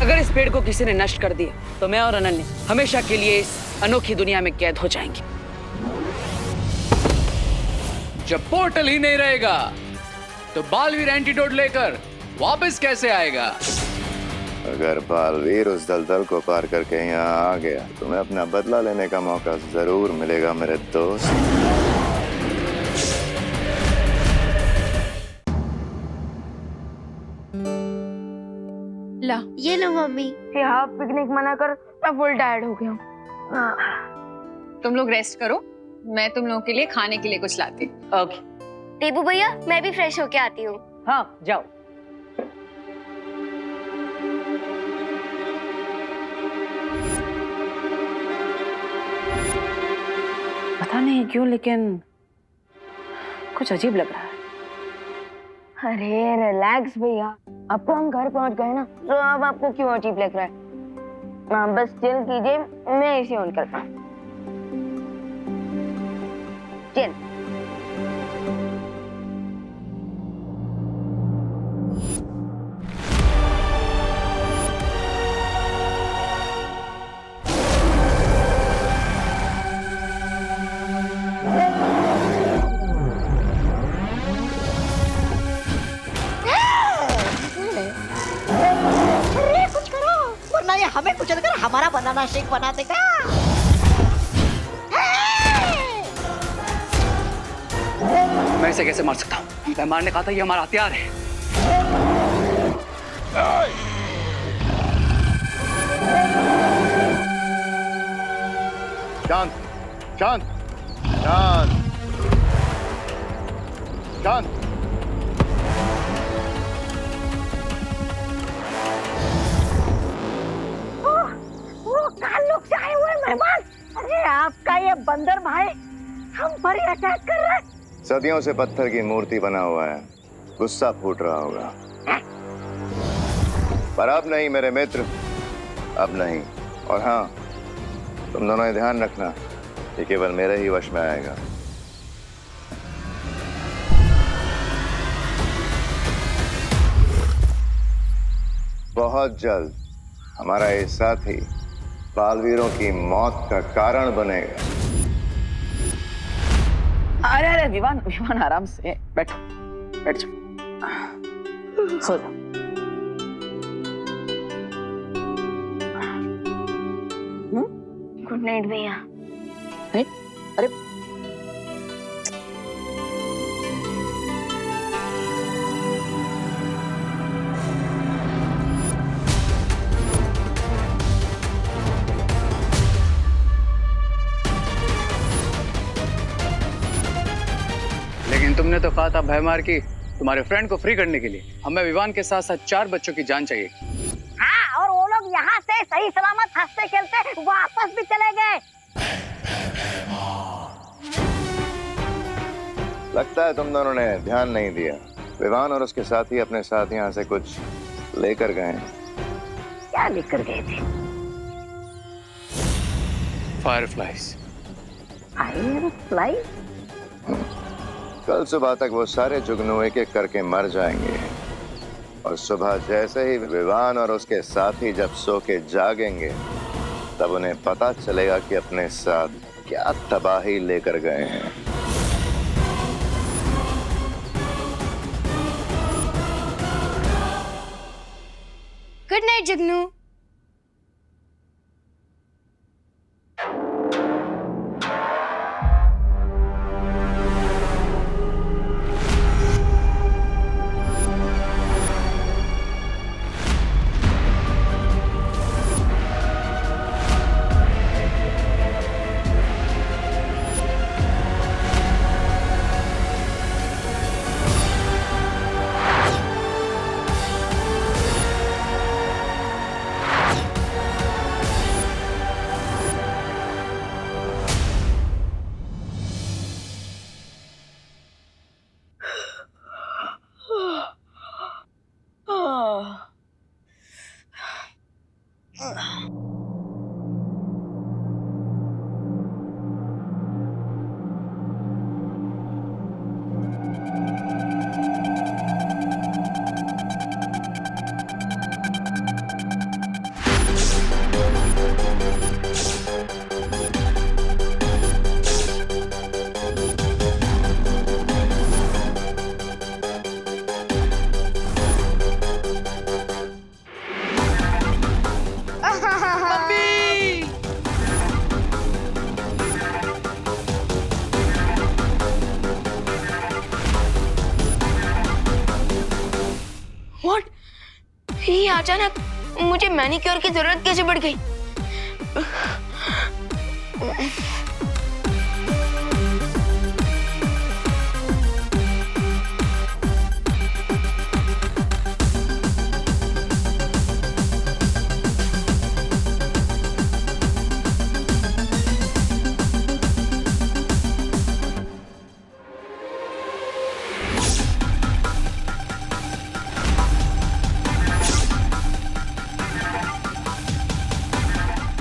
अगर इस पेड़ को किसी ने नष्ट कर दिया तो मैं और अनन्या हमेशा के लिए इस अनोखी दुनिया में कैद हो जाएंगे। जब पोर्टल ही नहीं रहेगा तो बालवीर एंटीडोट लेकर वापस कैसे आएगा? अगर बालवीर उस दलदल को पार करके यहाँ आ गया तो तुम्हें अपना बदला लेने का मौका जरूर मिलेगा मेरे दोस्त। ला ये लो मम्मी। हाँ पिकनिक मना कर, मैं फुल टायर्ड हो गया हूँ। तुम लोग रेस्ट करो, मैं तुम लोगों के लिए खाने के लिए कुछ लाती हूँ। ओके। टेबू भैया मैं भी फ्रेश होके आती हूँ। हाँ जाओ। पता नहीं क्यों लेकिन कुछ अजीब लग रहा है। अरे रिलैक्स भैया, अब तो हम घर पहुंच गए ना, तो अब आपको क्यों अजीब लग रहा है? आप बस चिल कीजिए, मैं एसी ऑन करता हूँ। चिल। हमें कुचल कर हमारा बनाना शेक बना देगा। मैं इसे कैसे मार सकता हूँ? मैं मारने का था, ये हमारा हथियार है। शांत शांत शांत शांत। ताल्लुक से आए हुए मेहमान, अरे आपका ये बंदर भाई हम पर ही अटैक कर रहा है। सदियों से पत्थर की मूर्ति बना हुआ है, गुस्सा फूट रहा होगा। पर अब नहीं मेरे मित्र, अब नहीं। और हाँ, तुम दोनों ध्यान रखना, ये केवल मेरे ही वश में आएगा। बहुत जल्द हमारा ये साथी बालवीरों की मौत का कारण बनेगा। अरे अरे विवान विवान आराम से बैठो, बैठ जाओ, सो जाओ। गुड नाइट भैया। अरे लेकिन तुमने तो कहा था भयमार की तुम्हारे फ्रेंड को फ्री करने के लिए। हमें विवान के साथ साथ 4 बच्चों की जान चाहिए। हाँ, और वो लोग यहाँ से सही सलामत हंसते खेलते वापस भी चले गए। लगता है तुम दोनों ने ध्यान नहीं दिया। विवान और उसके साथी अपने साथ यहाँ से कुछ लेकर गए हैं। क्या लेकर गए थे? फायरफ्लाइज। फायरफ्लाई? कल सुबह तक वो सारे जुगनू एक एक करके मर जाएंगे, और सुबह जैसे ही विवान और उसके साथी जब सो के जागेंगे तब उन्हें पता चलेगा कि अपने साथ क्या तबाही लेकर गए हैं। गुड नाइट जुगनू। अचानक मुझे मैनिक्योर की जरूरत कैसे पड़ गई?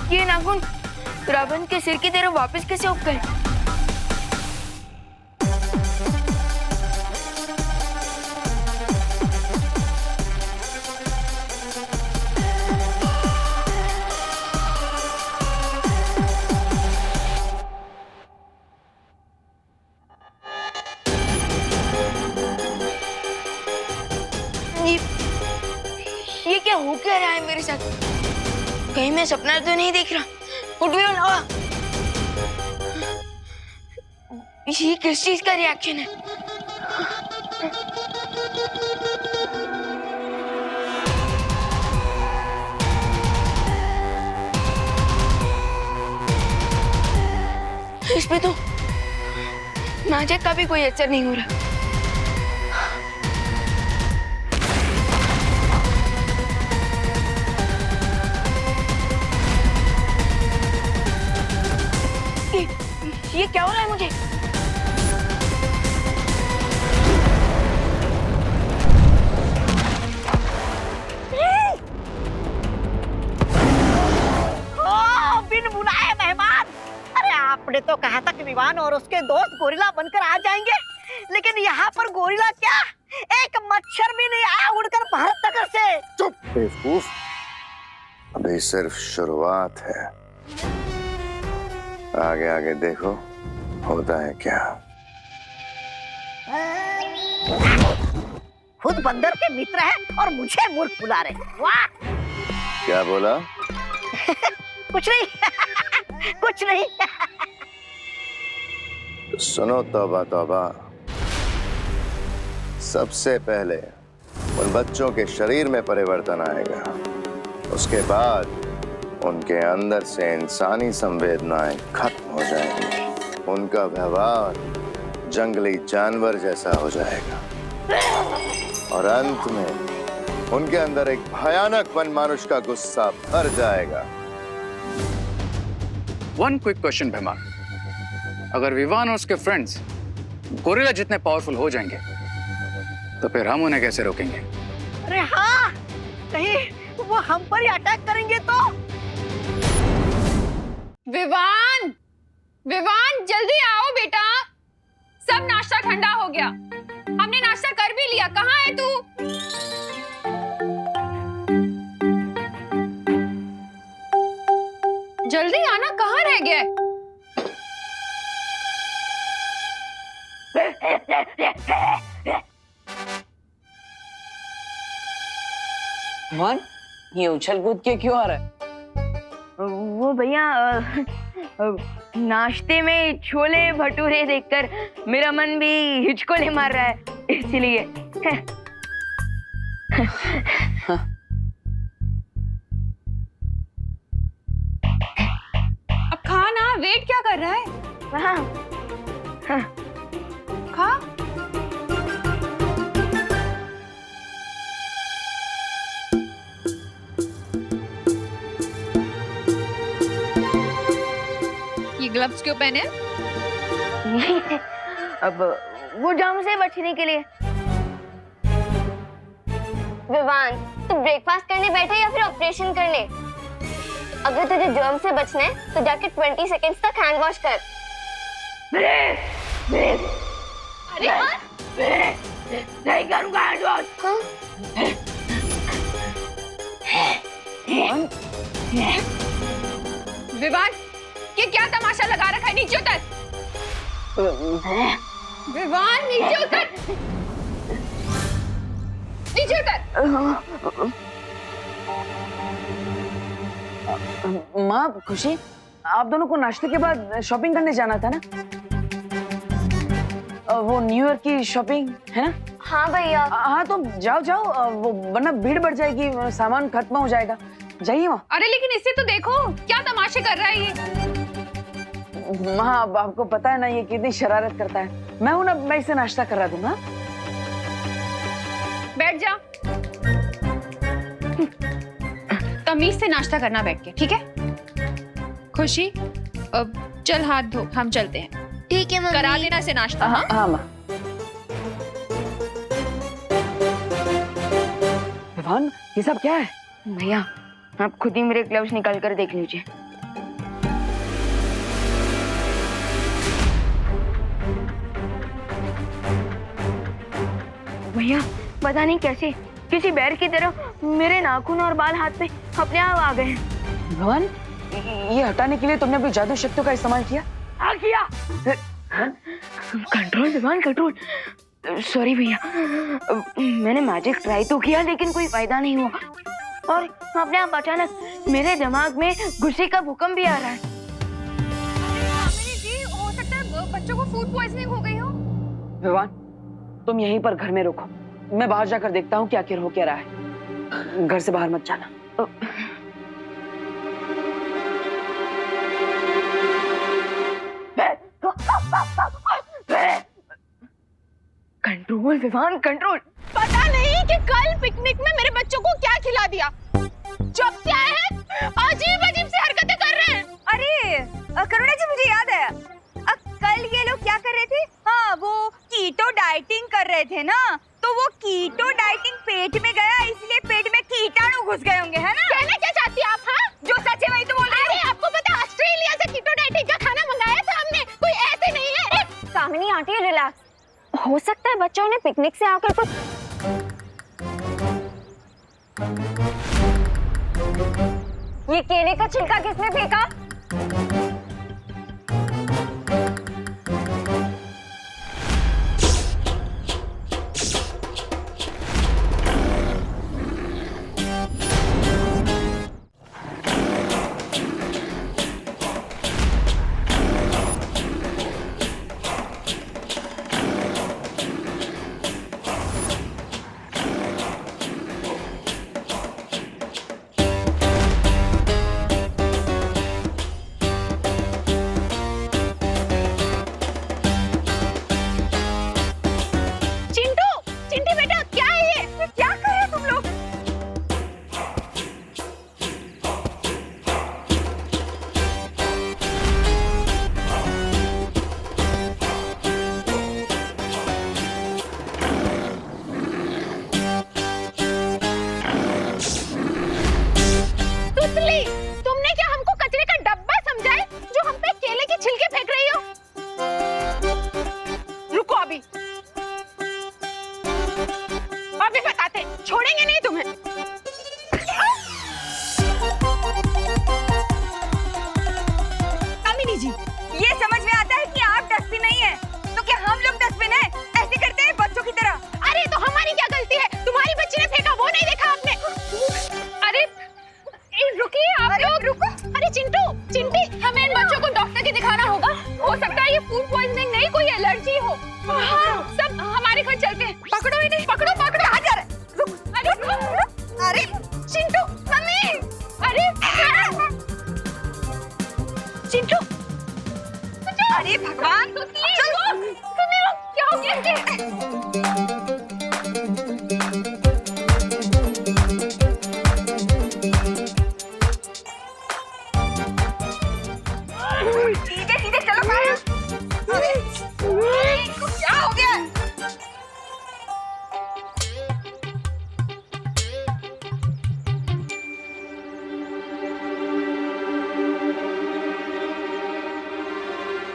ये नाखून रावण के सिर की तरफ वापस कैसे उग गए? ये क्या हो क्या रहा है मेरे साथ? कहीं मैं सपना तो नहीं देख रहा? उठ भी ना। ये किस चीज का रिएक्शन है? इस पे तो मैजिक का भी कोई असर नहीं हो रहा। ये क्या हो रहा है मुझे? बिन बुलाए मेहमान। अरे आपने तो कहा था कि विवान और उसके दोस्त गोरिल्ला बनकर आ जाएंगे, लेकिन यहाँ पर गोरिल्ला क्या, एक मच्छर भी नहीं आया उड़कर भारत नगर से। चुप बेवकूफ, अभी सिर्फ शुरुआत है, आगे आगे देखो होता है क्या। खुद बंदर के मित्र हैं और मुझे मूर्ख बुला रहे हैं। वाह! क्या बोला? कुछ नहीं कुछ नहीं। तो सुनो तौबा तौबा, सबसे पहले उन बच्चों के शरीर में परिवर्तन आएगा, उसके बाद उनके अंदर से इंसानी संवेदनाएं खत्म हो जाएंगी, उनका व्यवहार जंगली जानवर जैसा हो जाएगा और अंत में उनके अंदर एक भयानक वनमानुष का गुस्सा भर जाएगा। वन क्विक क्वेश्चन भैमार, अगर विवान और उसके फ्रेंड्स गोरिल्ला जितने पावरफुल हो जाएंगे तो फिर हम उन्हें कैसे रोकेंगे? अरे हाँ, कहीं वो हम पर ही अटैक करेंगे तो? विवान, विवान जल्दी आओ बेटा, सब नाश्ता ठंडा हो गया। हमने नाश्ता कर भी लिया, कहाँ है तू? जल्दी आना, कहाँ रह गया? वन, ये उछल कूद के क्यों आ रहा है? वो भैया नाश्ते में छोले भटूरे देखकर मेरा मन भी हिचकोले मार रहा है, इसलिए। अब खा ना, वेट क्या कर रहा है? हाँ, हाँ। खा। ये ग्लव्स क्यों पहने? अब वो जर्म से बचने के लिए। विवान, तू ब्रेकफास्ट करने बैठे या फिर ऑपरेशन करने? अगर तुझे जर्म से बचना है तो जाके 20 सेकंड्स तक हैंड वॉश कर। अरे नहीं करूंगा हैंड वॉश। विवान, ये क्या तमाशा लगा रखा है? नीचे उतर। विवान नीचे उतर, नीचे उतर। माँ, खुशी, आप दोनों को नाश्ते के बाद शॉपिंग करने जाना था ना? वो न्यू ईयर की शॉपिंग है ना? हाँ भैया। हाँ तो जाओ जाओ, वो वरना भीड़ बढ़ जाएगी, सामान खत्म हो जाएगा। जाइए वहाँ। अरे लेकिन इससे तो देखो क्या तमाशे कर रहा है ये। हाँ अब आपको पता है ना ये कितनी शरारत करता है। मैं हूं ना, मैं इसे नाश्ता करा दूंगा। बैठ जा, तमीज से नाश्ता करना बैठ के, ठीक है? खुशी अब चल हाथ धो, हम चलते हैं। ठीक है मम्मी। करा देना से नाश्ता। हाँ हाँ माँ। विवान ये सब क्या है? भैया आप खुद ही मेरे ग्लव्स निकाल कर देख लीजिए। भैया पता नहीं कैसे किसी बैर की तरह मेरे नाखून और बाल हाथ पे अपने आप आ गए। विवान ये हटाने के लिए तुमने अपनी जादू शक्तियों का इस्तेमाल किया? हाँ किया। Control Vivaan control. सॉरी भैया, मैंने मैजिक ट्राई तो किया लेकिन कोई फायदा नहीं हुआ और अपने आप अचानक मेरे दिमाग में गुस्से का भूकंप भी आ रहा है। जी हो सकता है बच्चों को फूड पॉइजनिंग हो गई हो। विवान तुम यहीं पर घर में रुको, मैं बाहर जाकर देखता हूँ क्या आखिर हो क्या रहा है। घर से बाहर मत जाना। Control Vivaan control. पता नहीं कि कल पिकनिक में मेरे बच्चों को क्या खिला दिया, जब से आए हैं अजीब अजीब सी हरकतें कर रहे हैं। अरे करुणा जी मुझे याद आया, कल ये लोग क्या कर रहे थे? हाँ वो कीटो डाइटिंग कर रहे थे ना, तो वो कीटो डाइटिंग पेट में गया इसलिए पेट में कीटाणु घुस गए होंगे, है ना? कहना क्या चाहती हैं आप? हाँ जो सच है वही तो बोल रही हूँ। अरे आपको पता ऑस्ट्रेलिया से कीटो डाइटिंग का खाना मंगाया था हमने, कोई ऐसे नहीं है। कामिनी आंटी रिलैक्स, हो सकता है बच्चों ने पिकनिक से आकर कुछ। ये केले का छिलका किसने फेंका?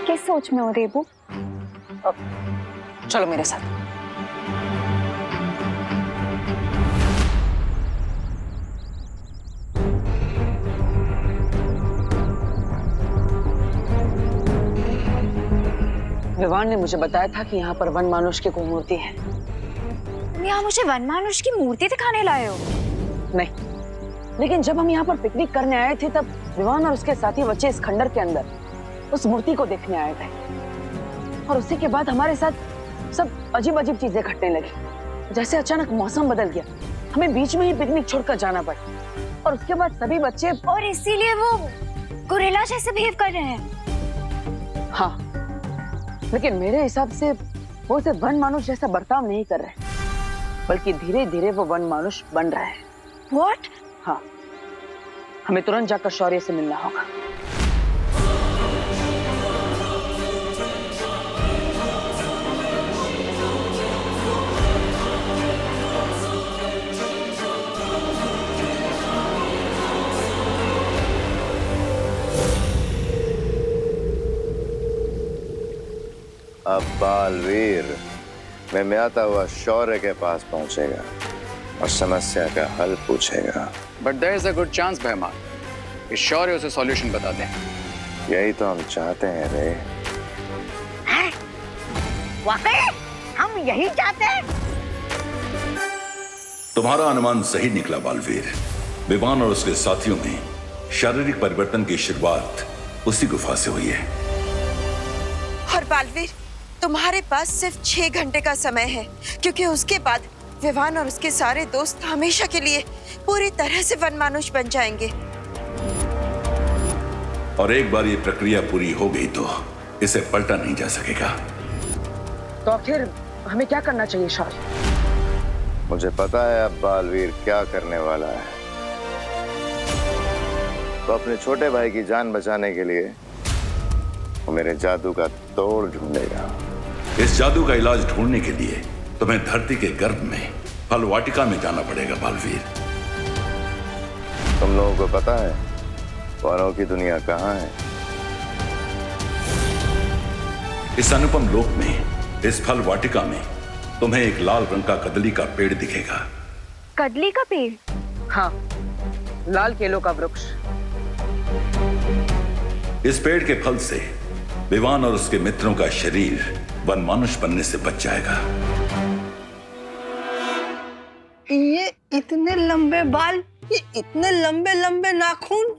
किस सोच में हो रेबू? चलो मेरे साथ। विवान ने मुझे बताया था कि यहाँ पर वन मानुष की कोई मूर्ति है। तुम यहाँ मुझे वन मानुष की मूर्ति दिखाने लाए हो? नहीं, लेकिन जब हम यहाँ पर पिकनिक करने आए थे तब विवान और उसके साथी बच्चे इस खंडर के अंदर उस मूर्ति को देखने आए थे और उसी के बाद हमारे साथ सब अजीब अजीब चीजें घटने लगी। जैसे अचानक मौसम बदल गया, हमें बीच में ही पिकनिक छोड़कर जाना पड़ा और उसके बाद सभी बच्चे। और इसीलिए वो गोरिल्ला जैसे बिहेव कर रहे हैं। हाँ, लेकिन मेरे हिसाब से वो सिर्फ वन मानुष जैसा बर्ताव नहीं कर रहे, बल्कि धीरे धीरे वो वन मानुष बन रहा है। What? हाँ, हमें तुरंत जाकर शौर्य से मिलना होगा। अब बालवीर में आता हुआ शौर्य के पास पहुंचेगा और समस्या का हल पूछेगा। But there is a good chance भैमा कि शौर्य उसे सॉल्यूशन बता दें। यही तो हम चाहते हैं रे। वाकई हम यही चाहते हैं। तुम्हारा अनुमान सही निकला बालवीर। विवान और उसके साथियों में शारीरिक परिवर्तन की शुरुआत उसी गुफा से हुई है। और बालवीर, तुम्हारे पास सिर्फ 6 घंटे का समय है, क्योंकि उसके बाद विवान और उसके सारे दोस्त हमेशा के लिए पूरी तरह से वनमानुष बन जाएंगे। और एक बार ये प्रक्रिया पूरी हो गई तो इसे पलटा नहीं जा सकेगा। तो आखिर हमें क्या करना चाहिए शौर्य? मुझे पता है अब बालवीर क्या करने वाला है। तो अपने छोटे भाई की जान बचाने के लिए वो मेरे जादू का तोड़ ढूंढेगा। इस जादू का इलाज ढूंढने के लिए तुम्हें धरती के गर्भ में फल वाटिका में जाना पड़ेगा बालवीर। तुम लोगों को पता है वनों की दुनिया कहाँ है? इस अनुपम लोक में, इस फल वाटिका में तुम्हें एक लाल रंग का कदली का पेड़ दिखेगा। कदली का पेड़? हाँ, लाल केलों का वृक्ष। इस पेड़ के फल से विवान और उसके मित्रों का शरीर वनमानुष बनने से बच जाएगा। ये इतने लंबे बाल, ये इतने लंबे लंबे नाखून,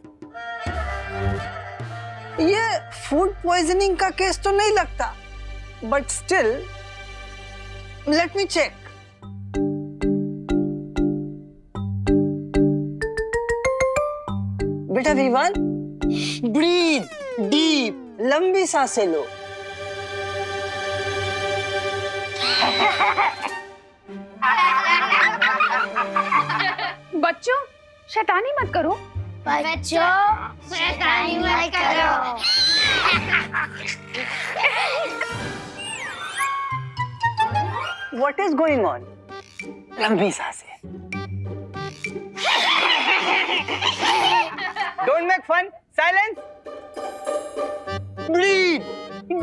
ये फूड पॉइजनिंग का केस तो नहीं लगता, but still let me check. बेटा विवान, ब्रीथ डीप, लंबी सांसें लो। बच्चों, शैतानी मत करो। बच्चों, शैतानी मत करो। What is going on? लंबी सांसें। Don't make fun. Silence. Breathe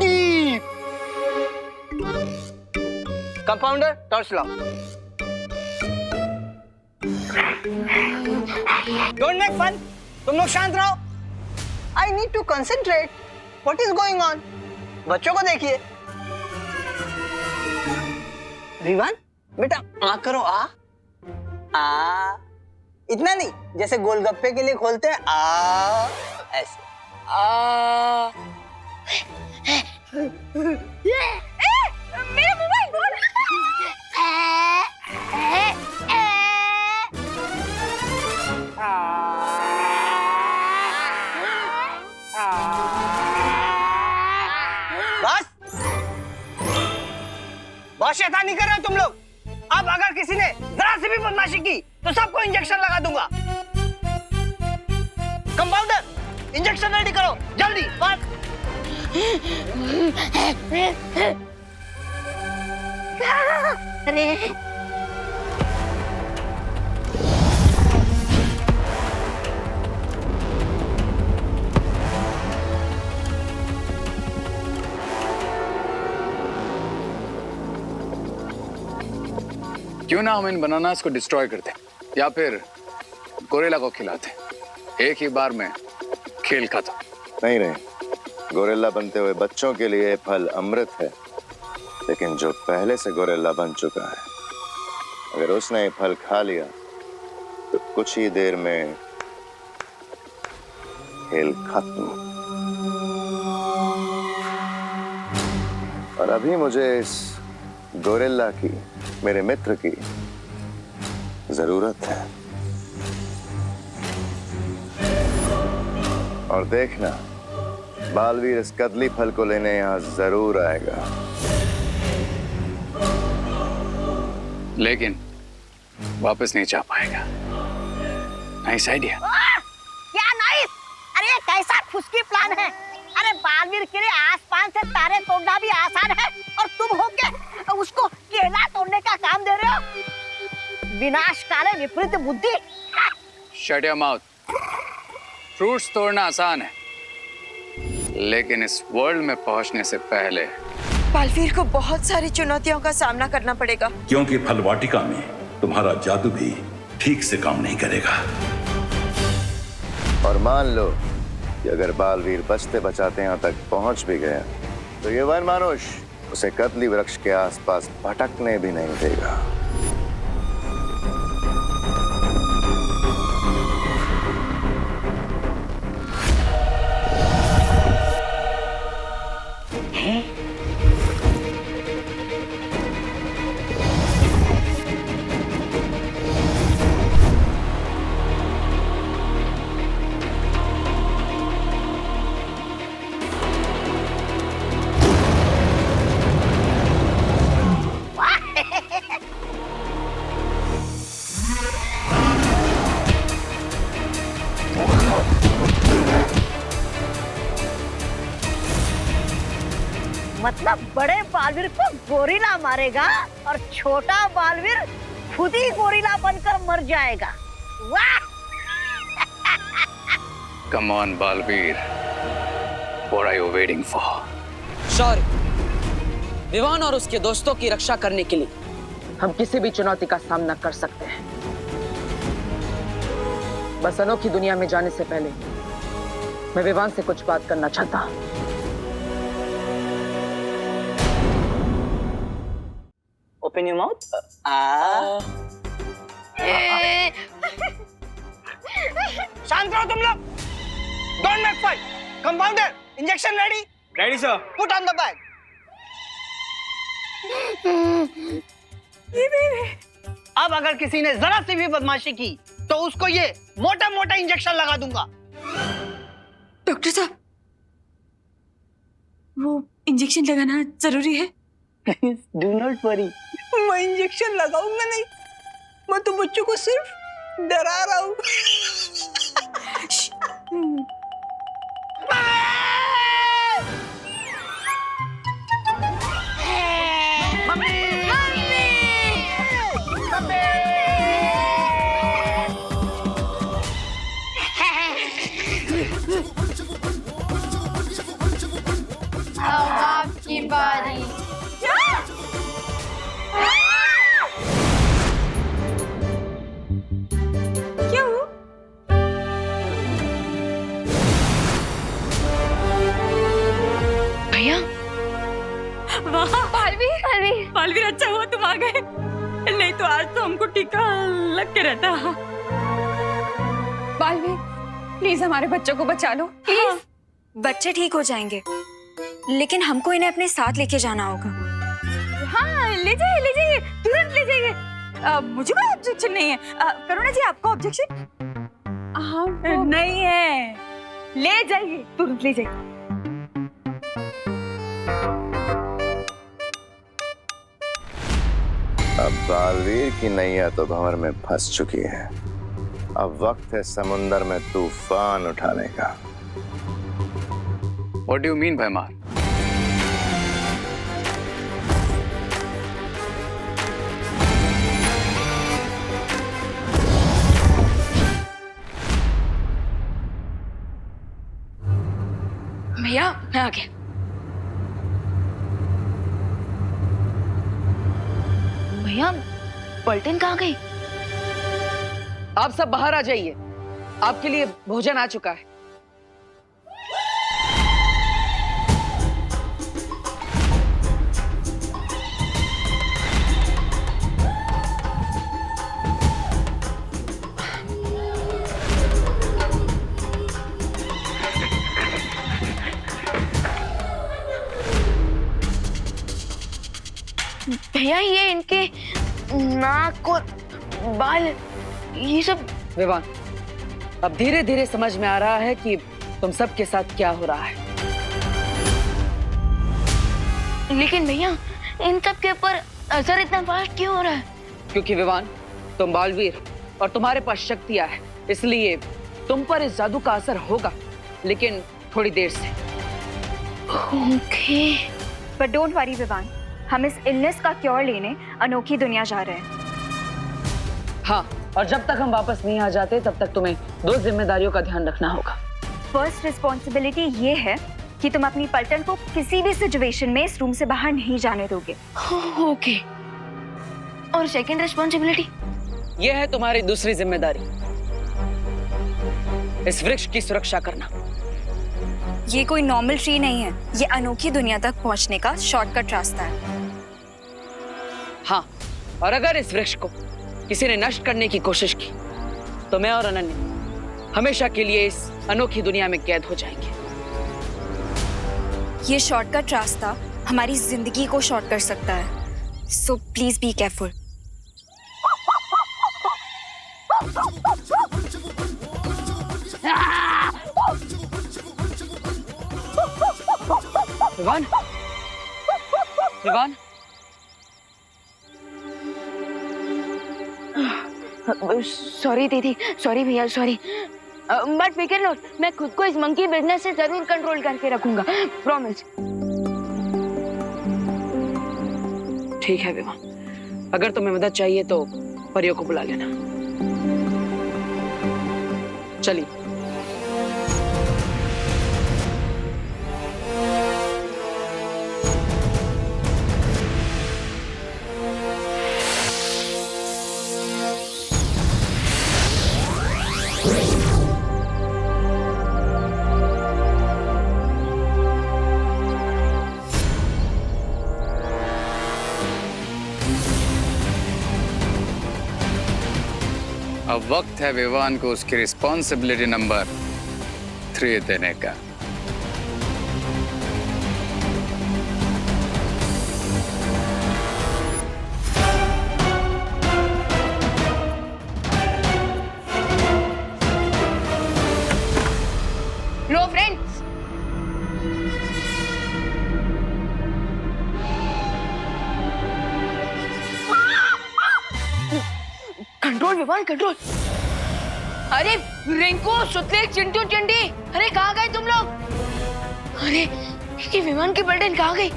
deep. Compounder, torch लाओ। Don't make fun. तुम लोग शांत रहो। I need to concentrate. What is going on? बच्चों को देखिए। विवान, बेटा आ करो, आ आ। इतना नहीं, जैसे गोलगप्पे के लिए खोलते हैं आ, ऐसे आ। मेरा मोबाइल फोन। बस बहुत शैतानी कर रहे हो तुम लोग। अब अगर किसी ने जरा सी भी बदमाशी की तो सबको इंजेक्शन लगा दूंगा। कंपाउंडर, इंजेक्शन रेडी करो जल्दी। बस अरे क्यों ना हम इन बनानास को डिस्ट्रॉय करते या फिर गोरिल्ला को खिलाते। एक ही बार में खेल खत्म। नहीं रे, गोरिल्ला बनते हुए बच्चों के लिए फल अमृत है, लेकिन जो पहले से गोरिल्ला बन चुका है, अगर उसने ये फल खा लिया तो कुछ ही देर में खेल खत्म। और अभी मुझे इस गोरिल्ला की मेरे मित्र की जरूरत है। और देखना, बालवीर इस कदली फल को लेने यहां जरूर आएगा। लेकिन वापस नहीं जा पाएगा। Nice idea. क्या नाइस? अरे कैसा खुशकी प्लान है। अरे बालवीर के लिए आसमान से तारे तोड़ना भी आसान है और तुम होके उसको केला तोड़ने का काम दे रहे हो। विनाशकारी विपरीत बुद्धि। Shut your mouth. फ्रूट्स तोड़ना आसान है, लेकिन इस वर्ल्ड में पहुंचने से पहले बालवीर को बहुत सारी चुनौतियों का सामना करना पड़ेगा। क्योंकि फल वाटिका में तुम्हारा जादू भी ठीक से काम नहीं करेगा। और मान लो कि अगर बालवीर बचते बचाते यहां तक पहुंच भी गया तो ये वन मानुष उसे कदली वृक्ष के आसपास भटकने भी नहीं देगा। मतलब बड़े बालवीर को गोरिल्ला मारेगा और छोटा बालवीर खुद ही गोरिल्ला बनकर मर जाएगा। वाह! Come on Baalveer, what are you waiting for? Shaurya, Vivaan और उसके दोस्तों की रक्षा करने के लिए हम किसी भी चुनौती का सामना कर सकते हैं। बस अनोखी दुनिया में जाने से पहले मैं विवान से कुछ बात करना चाहता हूं। Open your mouth. शांत रहो तुम लोग. Don't make fight. Compounder, injection ready? Ready, sir. Put on the bag. अब अगर किसी ने जरा सी भी बदमाशी की तो उसको ये मोटा मोटा इंजेक्शन लगा दूंगा। डॉक्टर साहब, वो इंजेक्शन लगाना जरूरी है? Do not worry. मैं इंजेक्शन लगाऊंगा नहीं, मैं तो बच्चों को सिर्फ डरा रहा हूँ। अब आपकी बारी। बालवीर, अच्छा हुआ तुम आ गए, नहीं तो आज तो हमको टीका लग के रहता। बालवीर, प्लीज हमारे बच्चों को बचा लो, प्लीज। बच्चे ठीक हो जाएंगे, लेकिन हमको इन्हें अपने साथ लेके जाना होगा। हाँ, ले जाइए, तुरंत ले जाइए। मुझे कोई ऑब्जेक्शन नहीं है। करुणा जी, आपको ऑब्जेक्शन? हाँ, नहीं है। ले जाइए, तुरंत ले जाइए। अब बालवीर की नैया तो भंवर में फंस चुकी है। अब वक्त है समुंदर में तूफान उठाने का। What do you mean, भैमार? भैया, मैं आ गया। भैया, पलटन कहाँ गई? आप सब बाहर आ जाइए, आपके लिए भोजन आ चुका है। भैया, ये इनके नाक और बाल, ये सब। विवान, अब धीरे धीरे समझ में आ रहा है कि तुम सबके साथ क्या हो रहा है। लेकिन भैया, इन सब के ऊपर असर इतना फास्ट क्यों हो रहा है? क्योंकि विवान, तुम बालवीर और तुम्हारे पास शक्तियां है, इसलिए तुम पर इस जादू का असर होगा, लेकिन थोड़ी देर से। Okay. But don't worry Vivaan, हम इस इलनेस का क्योर लेने अनोखी दुनिया जा रहे हैं। हाँ, और जब तक हम वापस नहीं आ जाते तब तक तुम्हें 2 जिम्मेदारियों का ध्यान रखना होगा। फर्स्ट रिस्पॉन्सिबिलिटी ये है कि तुम अपनी पलटन को किसी भी सिचुएशन में इस रूम से बाहर नहीं जाने दोगे। ओके। और सेकंड रिस्पॉन्सिबिलिटी? यह है तुम्हारी दूसरी जिम्मेदारी, इस वृक्ष की सुरक्षा करना। ये कोई नॉर्मल ट्री नहीं है, ये अनोखी दुनिया तक पहुंचने का शॉर्टकट रास्ता है। हाँ, और अगर इस वृक्ष को किसी ने नष्ट करने की कोशिश की तो मैं और अनन्या हमेशा के लिए इस अनोखी दुनिया में कैद हो जाएंगे। ये शॉर्टकट रास्ता हमारी जिंदगी को शॉर्ट कर सकता है, so please be careful. Vivaan, Vivaan, sorry दीदी, सॉरी भैया, सॉरी। बट फिकर नॉट, मैं खुद को इस मंकी बिजनेस से जरूर कंट्रोल करके रखूंगा, प्रॉमिस। ठीक है विवान, अगर तुम्हें मदद चाहिए तो परियों को बुला लेना। चलिए। अब वक्त है विवान को उसकी रिस्पॉन्सिबिलिटी नंबर 3 देने का। लो फ्रेंड्स, कंट्रोल विवान, कंट्रोल। अरे रिंकू, सुतले, चिंटू, चिंटी, अरे कहाँ गए तुम लोग? अरे ये विमान की पलटन कहाँ गई?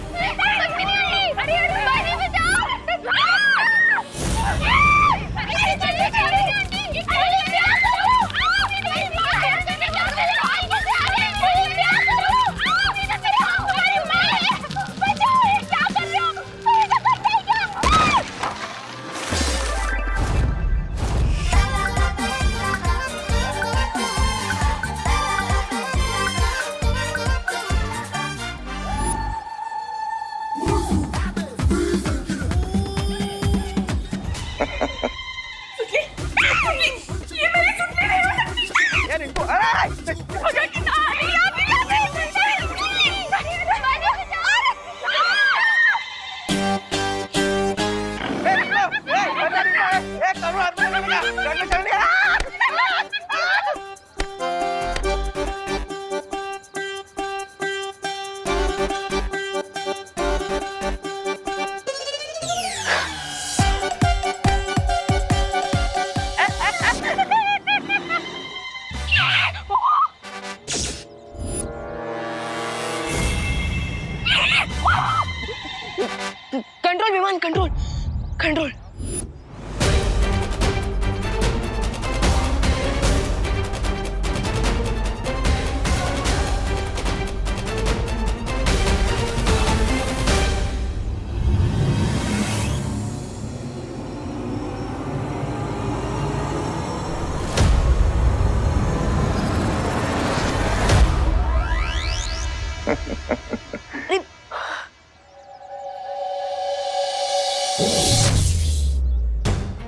कंट्रोल विमान, कंट्रोल, कंट्रोल।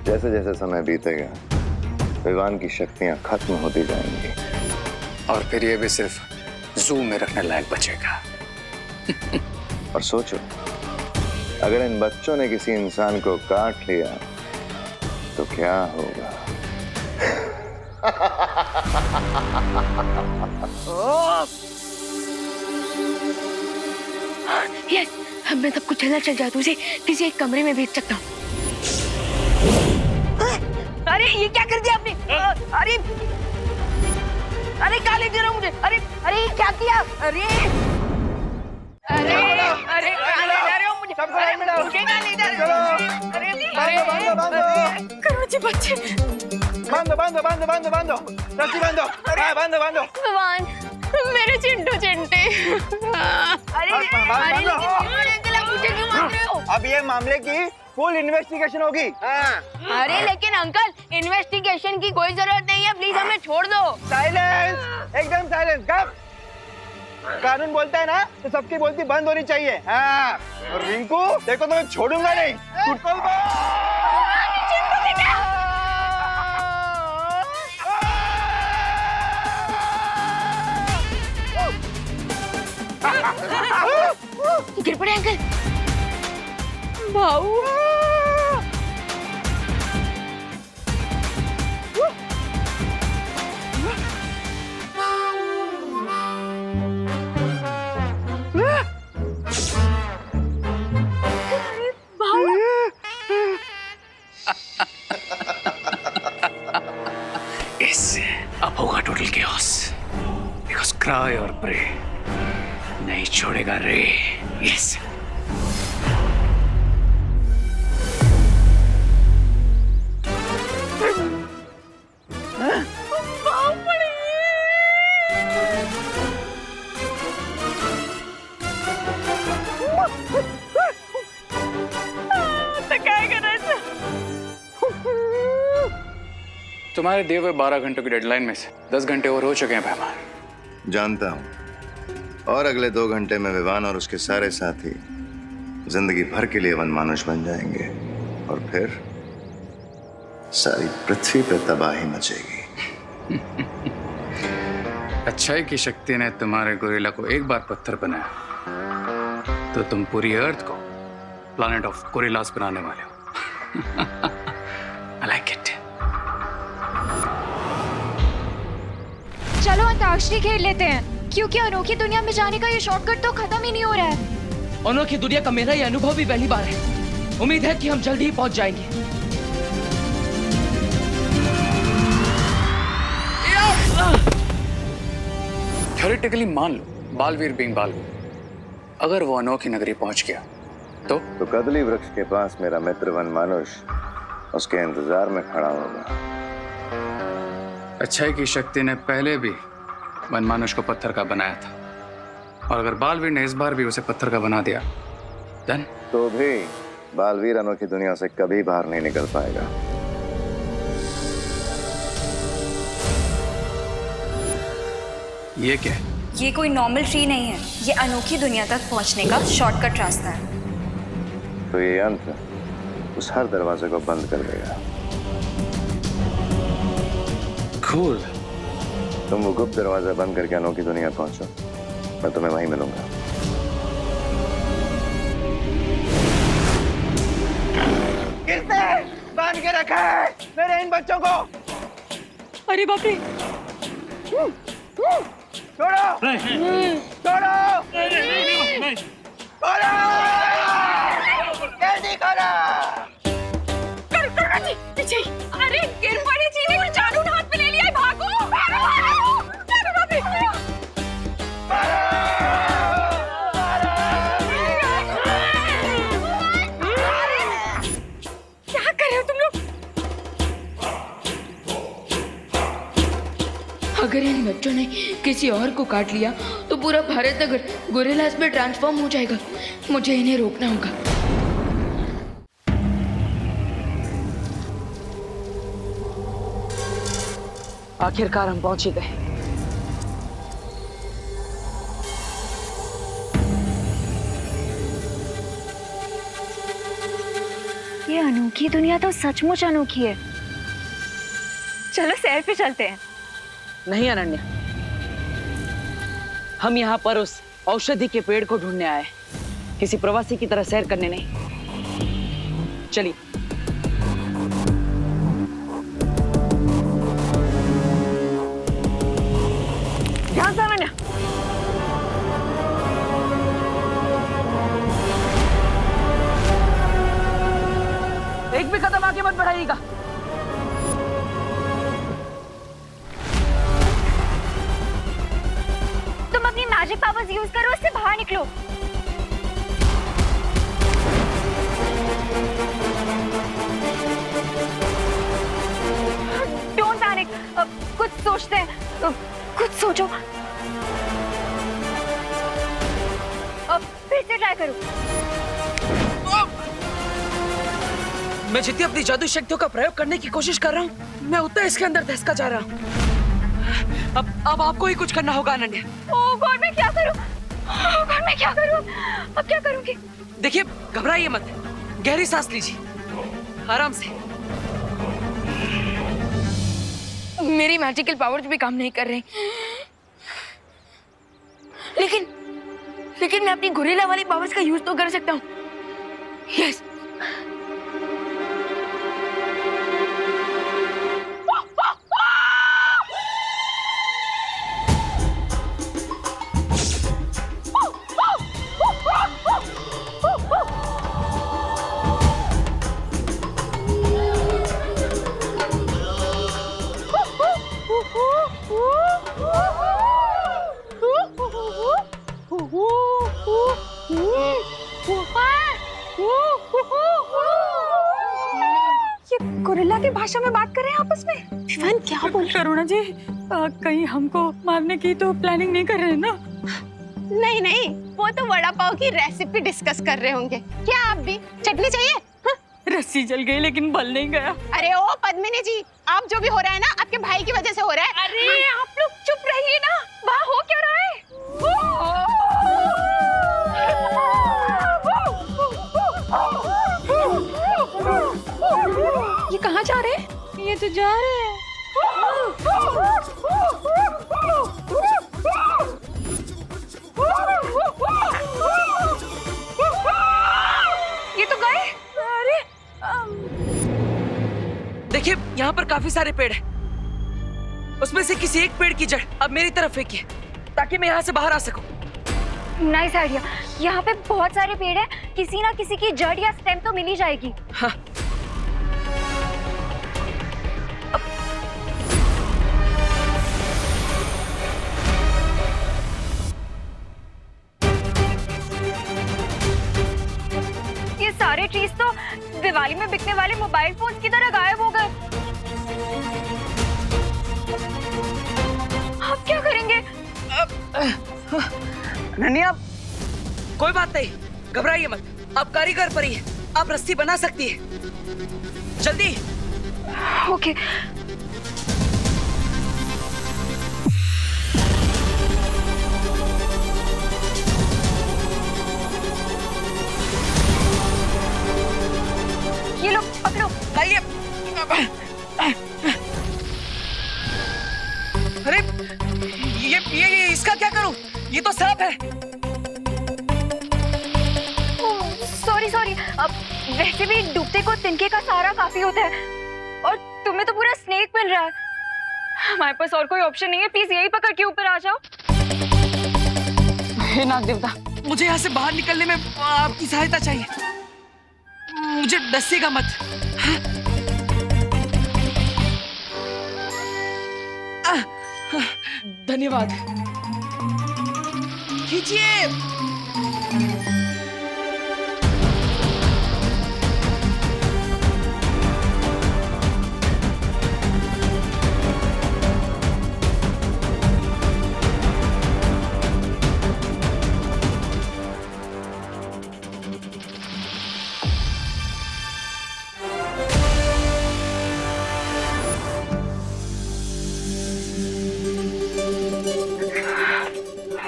जैसे जैसे समय बीतेगा विवान की शक्तियां खत्म होती जाएंगी और फिर ये भी सिर्फ जू में रखने लायक बचेगा। और सोचो, अगर इन बच्चों ने किसी इंसान को काट लिया तो क्या होगा? यस, मैं तब कुछ चल जादू से किसी एक कमरे में भेज सकता हूँ। अरे ये क्या कर दिया आपने? अरे अरे कहाँ ले जा रहे हो मुझे? अरे अरे ये क्या किया? अरे अरे अरे कहाँ ले जा रहे हो मुझे? सबको लाइन में डालो। मुझे कहाँ ले जा रहे हो? अरे बांधो करुणा जी बच्चे बांधो बांधो बांधो बांधो बांधो रस्सी बांधो। हाँ, बांधो बांधो। भगवान, मेरे चिंटू चिंटे। अरे बांधो। अंकल आप मुझे क्यों मार रहे हो? अब ये मामले की फुल इन्वेस्टिगेशन होगी। हाँ। अरे लेकिन अंकल, इन्वेस्टिगेशन की कोई जरूरत नहीं है, प्लीज हमें छोड़ दो। साइलेंस, एकदम साइलेंस। गप। कानून बोलता है ना तो सबकी बोलती बंद होनी चाहिए। हाँ। और रिंकू देखो तो मैं छोड़ूंगा नहीं। टूटो गिर पड़े अंकल। भाऊ, इससे अब होगा टोटल केओस। बिकॉज क्राई और प्रे नहीं छोड़ेगा रे। यस। तुम्हारे दिए हुए 12 घंटों की डेडलाइन में से 10 घंटे और हो चुके हैं मेहमान। जानता हूं। और अगले 2 घंटे में विवान और उसके सारे साथी जिंदगी भर के लिए वनमानुष बन जाएंगे और फिर सारी पृथ्वी पर तबाही मचेगी। अच्छाई की शक्ति ने तुम्हारे गोरिल्ला को एक बार पत्थर बनाया तो तुम पूरी अर्थ को प्लैनेट ऑफ गोरिल्लास बनाने वाले हो। I like it. चलो अंताक्षरी खेल लेते हैं, क्योंकि अनोखी दुनिया में जाने का ये शॉर्टकट तो खत्म ही नहीं हो रहा है। अनोखी दुनिया का मेरा ये अनुभव भी पहली बार है। उम्मीद है कि हम जल्द ही पहुंच जाएंगे। थ्योरेटिकली मान लो बालवीर बीइंग बालवीर, अगर वो अनोखी नगरी पहुंच गया तो कदली वृक्ष के पास मेरा मित्र वनमानुष उसके इंतजार में खड़ा होगा। अच्छाई की शक्ति ने पहले भी वनमानुष को पत्थर का बनाया था, और अगर बालवीर ने इस बार भी उसे पत्थर का बना दिया देन तो भी बालवीर अनोखी दुनिया से कभी बाहर नहीं निकल पाएगा। ये क्या है? ये कोई नॉर्मल ट्री नहीं है, ये अनोखी दुनिया तक पहुंचने का शॉर्टकट रास्ता है। तो ये यंत्र उस हर दरवाजे को बंद कर देगा। Cool. तुम वो गुप्त दरवाजा बंद करके अनोखी दुनिया पहुंचो, मैं तुम्हें वहीं मिलूंगा। गिरते बांध के रखा है मेरे इन बच्चों को। अरे बाप रे, छोड़ो छोड़ो छोड़ो, जल्दी करो। पीछे। अरे गिर पड़ी चीनी, कुछ जादू हाथ में ले लिया है, भागो भागो भागो। क्या कर रहे हो तुम लोग? अगर इन बच्चों ने किसी और को काट लिया तो पूरा भारत नगर गोरिल्लास में ट्रांसफॉर्म हो जाएगा। मुझे इन्हें रोकना होगा। आखिरकार हम पहुंच ही गए। ये अनोखी दुनिया तो सचमुच अनोखी है। चलो सैर पे चलते हैं। नहीं अनन्या, हम यहाँ पर उस औषधि के पेड़ को ढूंढने आए, किसी प्रवासी की तरह सैर करने नहीं। चलिए। मैजिक पावर्स यूज करो, उससे बाहर निकलो। डोंट पैनिक, कुछ सोचते हैं, कुछ सोचो। फिर से ट्राई करो। मैं जितनी अपनी जादू शक्तियों का प्रयोग करने की कोशिश कर रहा हूँ, मैं उतना इसके अंदर धंसका जा रहा हूँ। अब आपको ही कुछ करना होगा अनन्या। ओह गॉड, मैं क्या करूं? ओह गॉड, मैं क्या करूं? अब क्या करूंगी? देखिए, घबराइए मत, गहरी सांस लीजिए, आराम से। मेरी मैजिकल पावर्स भी काम नहीं कर रही, लेकिन मैं अपनी गोरिल्ला वाली पावर्स का यूज तो कर सकता हूँ। यस। गोरिल्ला की भाषा में बात कर रहे हैं आपस में। विवान क्या बोल करुणा जी, कहीं हमको मारने की तो प्लानिंग नहीं कर रहे हैं ना? नहीं नहीं, वो तो वड़ा पाव की रेसिपी डिस्कस कर रहे होंगे। क्या आप भी चटनी चाहिए? हाँ? रस्सी जल गई लेकिन बल नहीं गया। अरे ओ पद्मिनी जी, आप जो भी हो रहा है ना, आपके भाई की वजह से हो रहा है। अरे आप लोग चुप रहिए ना, वहाँ हो क्या रहा है? ये कहाँ जा रहे हैं? ये तो जा रहे हैं। ये तो गए। अरे देखिए, यहाँ पर काफी सारे पेड़ हैं। उसमें से किसी एक पेड़ की जड़ अब मेरी तरफ फेंकिए, ताकि मैं यहाँ से बाहर आ सकूं। Nice idea. यहाँ पे बहुत सारे पेड़ हैं, किसी ना किसी की जड़ या स्टेम तो मिल ही जाएगी। हाँ। ये सारे ट्रीज तो दिवाली में बिकने वाले मोबाइल फोन्स की तरह गायब हो गए। आप क्या करेंगे? अनन्या, कोई बात नहीं, घबराइए मत। आप कारीगर परी हैं, आप रस्सी बना सकती है। जल्दी। ओके। ये लो, पकड़ो। लाइए। अरे ये इसका क्या करूं? ये तो सांप है। सॉरी। अब वैसे भी डूबते को तिनके का सहारा काफी होता है, और तुम्हें तो पूरा स्नेक मिल रहा है। हमारे पास और कोई ऑप्शन नहीं है, प्लीज यही पकड़ के ऊपर आ जाओ। हे नाग देवता, मुझे यहाँ से बाहर निकलने में आपकी सहायता चाहिए। मुझे डसेगा मत। धन्यवाद। खींचिए।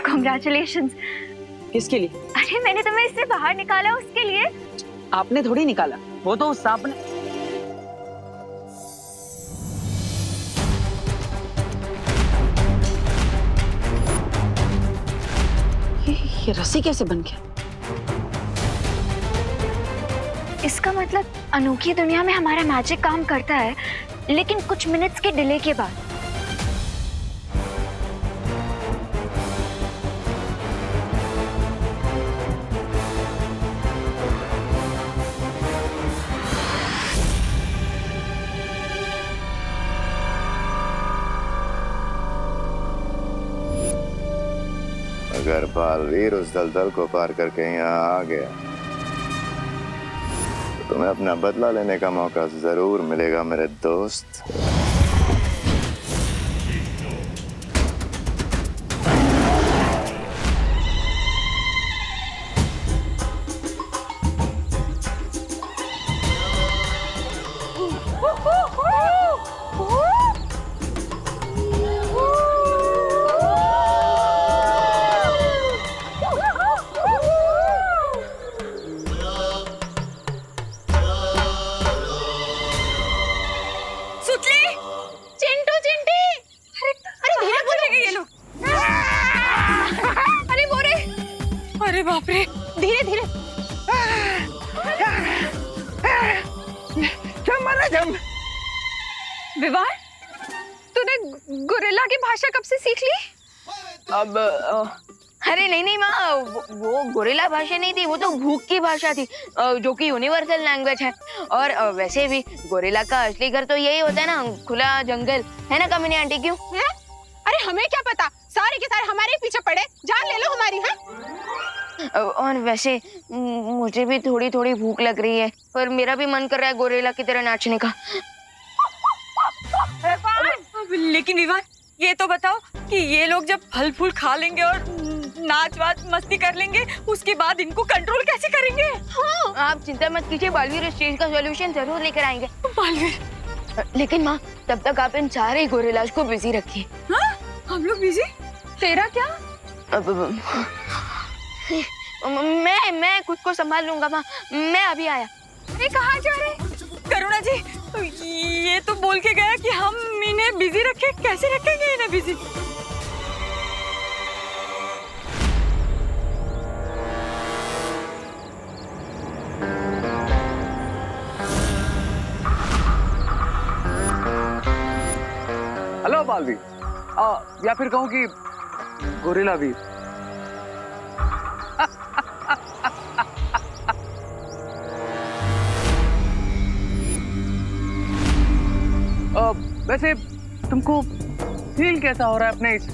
Congratulations। किसके लिए? अरे मैंने तुम्हें इससे बाहर निकाला उसके लिए। आपने थोड़ी निकाला, वो तो उस सांप ने। ये रस्सी कैसे बन गया? इसका मतलब अनोखी दुनिया में हमारा मैजिक काम करता है, लेकिन कुछ मिनट्स के डिले के बाद। अगर बालवीर उस दलदल को पार करके यहाँ आ गया तो तुम्हें अपना बदला लेने का मौका जरूर मिलेगा मेरे दोस्त। अरे बाप रे, धीरे धीरे। विवान, तूने गोरिल्ला की भाषा कब से सीख ली? अब अरे नहीं माँ, वो गोरिल्ला भाषा नहीं थी, वो तो भूख की भाषा थी, जो कि यूनिवर्सल लैंग्वेज है। और वैसे भी गोरिल्ला का असली घर तो यही होता है ना, खुला जंगल, है ना कामिनी आंटी? क्यों है? अरे हमें क्या पता, सारे के सारे हमारे पीछे पड़े, जान ले लो हमारी। है और वैसे मुझे भी थोड़ी थोड़ी भूख लग रही है, पर मेरा भी मन कर रहा है गोरिल्ला की तरह नाचने का। लेकिन विवान, ये तो बताओ कि ये लोग जब फल फूल खा लेंगे और नाच वाच मस्ती कर लेंगे, उसके बाद इनको कंट्रोल कैसे करेंगे? हाँ। आप चिंता मत कीजिए, बालवीर इस चीज का सॉल्यूशन जरूर लेकर आएंगे। बालवीर, लेकिन माँ तब तक आप इन सारे गोरिल्लास को बिजी रखिए। हाँ? हम लोग बिजी? तेरा क्या? मैं खुद को संभाल लूंगा माँ, मैं अभी आया। अरे कहाँ जा रहे? करुणा जी, ये तो बोल के गया कि हम इन्हें बिजी रखें, कैसे रखेंगे इन्हें बिजी? हेलो बालवीर, या फिर कहूँ कि गोरिल्ला वीर। वैसे तुमको फील कैसा हो रहा है अपने इस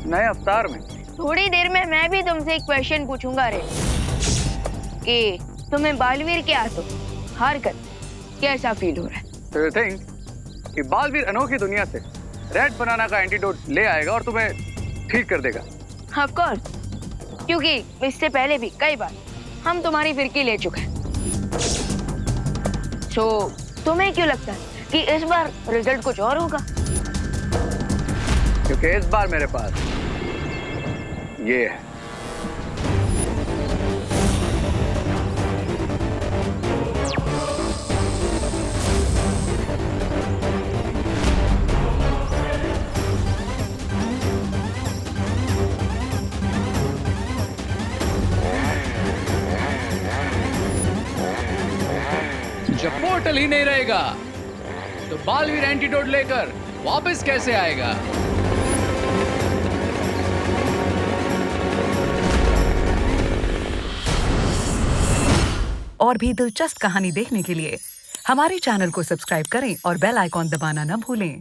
नए अवतार में? थोड़ी देर में मैं भी तुमसे एक क्वेश्चन पूछूंगा रे, कि तुम्हें बालवीर के हाथों हार कर कैसा फील हो रहा है? तो यू थिंक कि बालवीर अनोखी दुनिया से रेड बनाना का एंटीडोट ले आएगा और तुम्हें ठीक कर देगा? ऑफ कोर्स, क्योंकि इससे पहले भी कई बार हम तुम्हारी फिरकी ले चुके हैं। सो तुम्हें क्यों लगता है कि इस बार रिजल्ट कुछ और होगा? क्योंकि इस बार मेरे पास ये है। जब पोर्टल ही नहीं रहेगा तो बालवीर एंटीडोट लेकर वापस कैसे आएगा? और भी दिलचस्प कहानी देखने के लिए हमारे चैनल को सब्सक्राइब करें और बेल आइकॉन दबाना न भूलें।